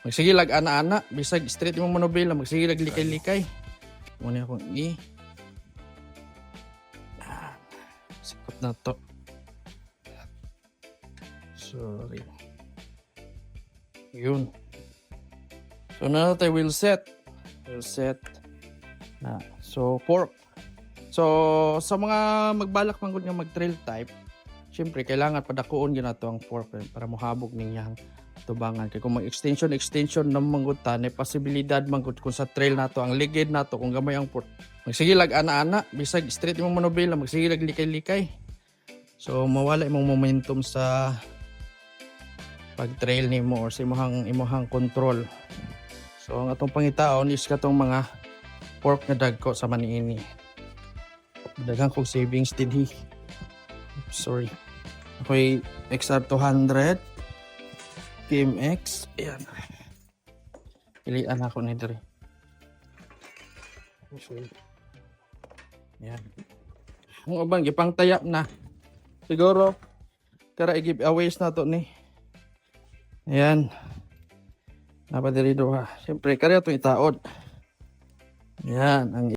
Magsigilag ana-ana, bisag straight mo manobela, magsigilag likay-likay. Muna akong sikot na to. Sorry. Yun. So na tayo wheel set. Wheel set. Na. So fork. So sa mga magbalak man gud nga mag-trail type, syempre kailangan padakuon gyud nato ang fork para mohabog ninyang tubangan. Kay kung mag-extension naman gud ta, na posibilidad man gud kung sa trail nato ang ligid nato kung gamay ang fork. Magsigilag ana-ana, bisag straight mo manobela, magsigilag likay-likay. So mawala imong momentum sa pag-trail nimo or sa imong control. So ang atong pangitaon is katong mga fork nga dagko sa maniini. Daghang kong savings din sorry. Ako'y XR200 PMX. Ayan. Pilian ako ni diri. Ayan. Ang uban gipang tayap na. Siguro kara i-giveaways na to ni. Ayan. Napadiri do ha. Siyempre kaya itong itaod. Ayan. Ang